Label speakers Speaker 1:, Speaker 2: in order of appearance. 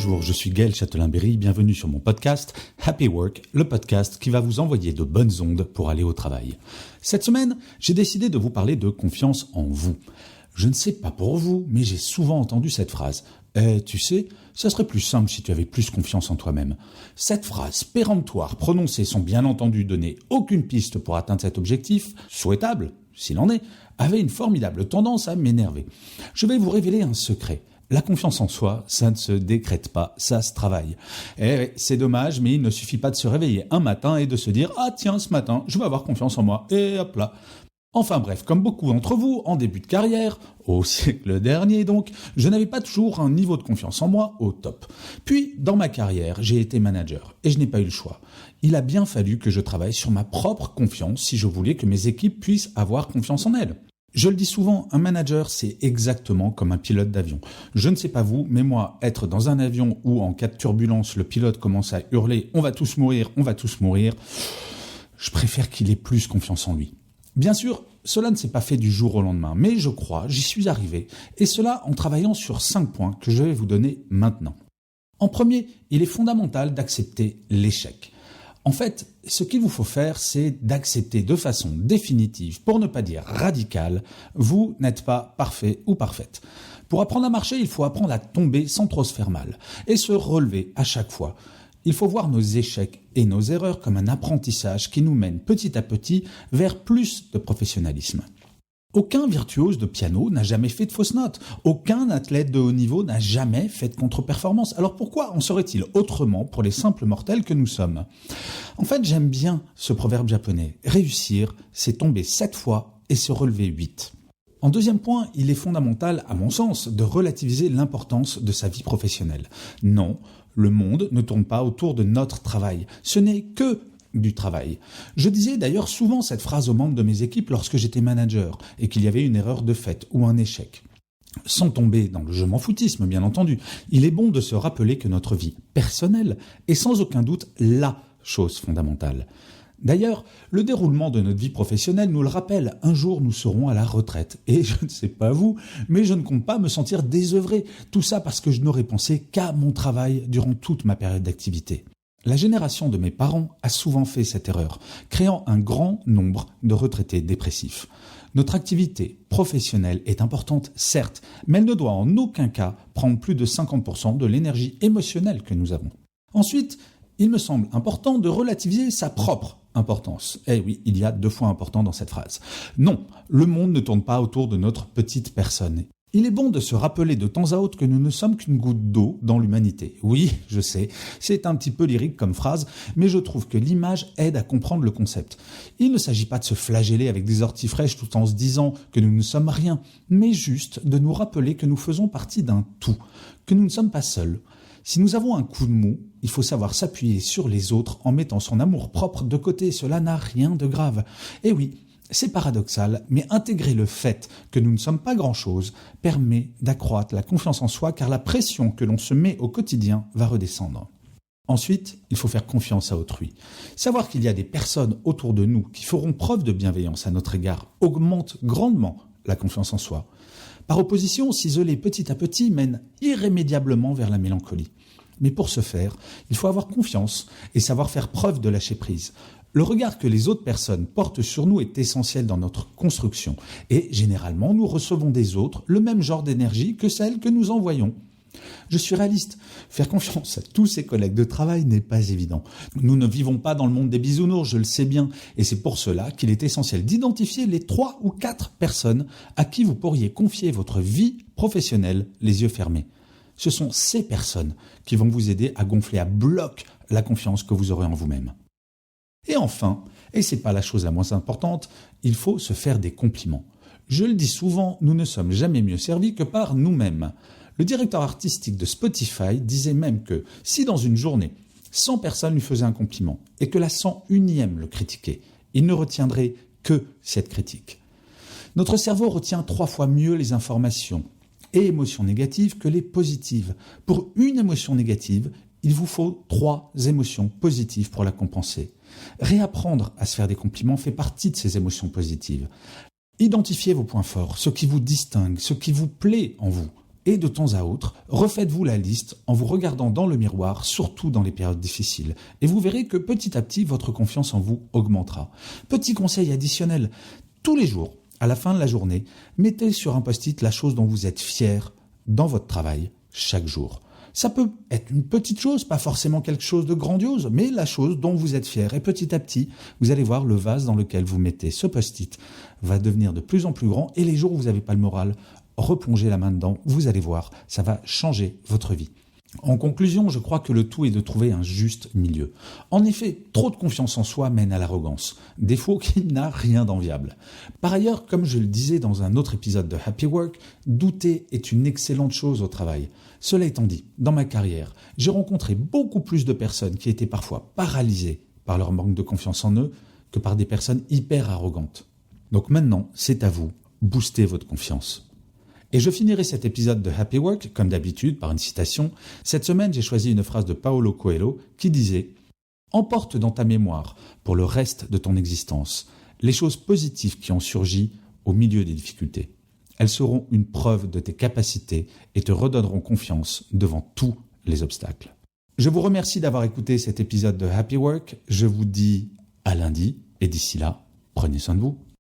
Speaker 1: Bonjour, je suis Gaël Châtelain-Berry, bienvenue sur mon podcast Happy Work, le podcast qui va vous envoyer de bonnes ondes pour aller au travail. Cette semaine, j'ai décidé de vous parler de confiance en vous. Je ne sais pas pour vous, mais j'ai souvent entendu cette phrase. Tu sais, ça serait plus simple si tu avais plus confiance en toi-même. Cette phrase péremptoire prononcée sans bien entendu donner aucune piste pour atteindre cet objectif, souhaitable, s'il en est, avait une formidable tendance à m'énerver. Je vais vous révéler un secret. La confiance en soi, ça ne se décrète pas, ça se travaille. C'est dommage, mais il ne suffit pas de se réveiller un matin et de se dire « Ah tiens, ce matin, je vais avoir confiance en moi » et hop là. Enfin bref, comme beaucoup d'entre vous, en début de carrière, au siècle dernier donc, je n'avais pas toujours un niveau de confiance en moi au top. Puis, dans ma carrière, j'ai été manager et je n'ai pas eu le choix. Il a bien fallu que je travaille sur ma propre confiance si je voulais que mes équipes puissent avoir confiance en elles. Je le dis souvent, un manager, c'est exactement comme un pilote d'avion. Je ne sais pas vous, mais moi, être dans un avion où en cas de turbulence, le pilote commence à hurler « on va tous mourir », je préfère qu'il ait plus confiance en lui. Bien sûr, cela ne s'est pas fait du jour au lendemain, mais je crois, j'y suis arrivé, et cela en travaillant sur 5 points que je vais vous donner maintenant. En premier, il est fondamental d'accepter l'échec. En fait, ce qu'il vous faut faire, c'est d'accepter de façon définitive, pour ne pas dire radicale, vous n'êtes pas parfait ou parfaite. Pour apprendre à marcher, il faut apprendre à tomber sans trop se faire mal, et se relever à chaque fois. Il faut voir nos échecs et nos erreurs comme un apprentissage qui nous mène petit à petit vers plus de professionnalisme. Aucun virtuose de piano n'a jamais fait de fausses notes. Aucun athlète de haut niveau n'a jamais fait de contre-performance. Alors pourquoi en serait-il autrement pour les simples mortels que nous sommes ? En fait, j'aime bien ce proverbe japonais. Réussir, c'est tomber 7 fois et se relever 8. En deuxième point, il est fondamental, à mon sens, de relativiser l'importance de sa vie professionnelle. Non, le monde ne tourne pas autour de notre travail. Ce n'est que du travail. Je disais d'ailleurs souvent cette phrase aux membres de mes équipes lorsque j'étais manager et qu'il y avait une erreur de fait ou un échec. Sans tomber dans le je m'en foutisme, bien entendu, il est bon de se rappeler que notre vie personnelle est sans aucun doute la chose fondamentale. D'ailleurs, le déroulement de notre vie professionnelle nous le rappelle. Un jour, nous serons à la retraite. Et je ne sais pas vous, mais je ne compte pas me sentir désœuvré. Tout ça parce que je n'aurais pensé qu'à mon travail durant toute ma période d'activité. La génération de mes parents a souvent fait cette erreur, créant un grand nombre de retraités dépressifs. Notre activité professionnelle est importante, certes, mais elle ne doit en aucun cas prendre plus de 50% de l'énergie émotionnelle que nous avons. Ensuite, il me semble important de relativiser sa propre importance. Eh oui, il y a 2 fois important dans cette phrase. Non, le monde ne tourne pas autour de notre petite personne. Il est bon de se rappeler de temps à autre que nous ne sommes qu'une goutte d'eau dans l'humanité. Oui, je sais, c'est un petit peu lyrique comme phrase, mais je trouve que l'image aide à comprendre le concept. Il ne s'agit pas de se flageller avec des orties fraîches tout en se disant que nous ne sommes rien, mais juste de nous rappeler que nous faisons partie d'un tout, que nous ne sommes pas seuls. Si nous avons un coup de mou, il faut savoir s'appuyer sur les autres en mettant son amour-propre de côté. Cela n'a rien de grave. Et oui, c'est paradoxal, mais intégrer le fait que nous ne sommes pas grand-chose permet d'accroître la confiance en soi car la pression que l'on se met au quotidien va redescendre. Ensuite, il faut faire confiance à autrui. Savoir qu'il y a des personnes autour de nous qui feront preuve de bienveillance à notre égard augmente grandement la confiance en soi. Par opposition, s'isoler petit à petit mène irrémédiablement vers la mélancolie. Mais pour ce faire, il faut avoir confiance et savoir faire preuve de lâcher prise. Le regard que les autres personnes portent sur nous est essentiel dans notre construction. Et généralement, nous recevons des autres le même genre d'énergie que celle que nous envoyons. Je suis réaliste. Faire confiance à tous ses collègues de travail n'est pas évident. Nous ne vivons pas dans le monde des bisounours, je le sais bien. Et c'est pour cela qu'il est essentiel d'identifier les 3 ou 4 personnes à qui vous pourriez confier votre vie professionnelle les yeux fermés. Ce sont ces personnes qui vont vous aider à gonfler à bloc la confiance que vous aurez en vous-même. Et enfin, et c'est pas la chose la moins importante, il faut se faire des compliments. Je le dis souvent, nous ne sommes jamais mieux servis que par nous-mêmes. Le directeur artistique de Spotify disait même que si dans une journée, 100 personnes lui faisaient un compliment et que la 101e le critiquait, il ne retiendrait que cette critique. Notre cerveau retient 3 fois mieux les informations et émotions négatives que les positives. Pour une émotion négative, il vous faut 3 émotions positives pour la compenser. Réapprendre à se faire des compliments fait partie de ces émotions positives. Identifiez vos points forts, ce qui vous distingue, ce qui vous plaît en vous, Et de temps à autre, refaites-vous la liste en vous regardant dans le miroir, surtout dans les périodes difficiles. Et vous verrez que petit à petit, votre confiance en vous augmentera. Petit conseil additionnel, tous les jours, à la fin de la journée, mettez sur un post-it la chose dont vous êtes fier dans votre travail chaque jour. Ça peut être une petite chose, pas forcément quelque chose de grandiose, mais la chose dont vous êtes fier. Et petit à petit, vous allez voir le vase dans lequel vous mettez ce post-it va devenir de plus en plus grand. Et les jours où vous n'avez pas le moral, replongez la main dedans. Vous allez voir, ça va changer votre vie. En conclusion, je crois que le tout est de trouver un juste milieu. En effet, trop de confiance en soi mène à l'arrogance, défaut qui n'a rien d'enviable. Par ailleurs, comme je le disais dans un autre épisode de Happy Work, douter est une excellente chose au travail. Cela étant dit, dans ma carrière, j'ai rencontré beaucoup plus de personnes qui étaient parfois paralysées par leur manque de confiance en eux que par des personnes hyper arrogantes. Donc maintenant, c'est à vous, boostez votre confiance. Et je finirai cet épisode de Happy Work, comme d'habitude, par une citation. Cette semaine, j'ai choisi une phrase de Paulo Coelho qui disait « Emporte dans ta mémoire, pour le reste de ton existence, les choses positives qui ont surgi au milieu des difficultés. Elles seront une preuve de tes capacités et te redonneront confiance devant tous les obstacles. » Je vous remercie d'avoir écouté cet épisode de Happy Work. Je vous dis à lundi et d'ici là, prenez soin de vous.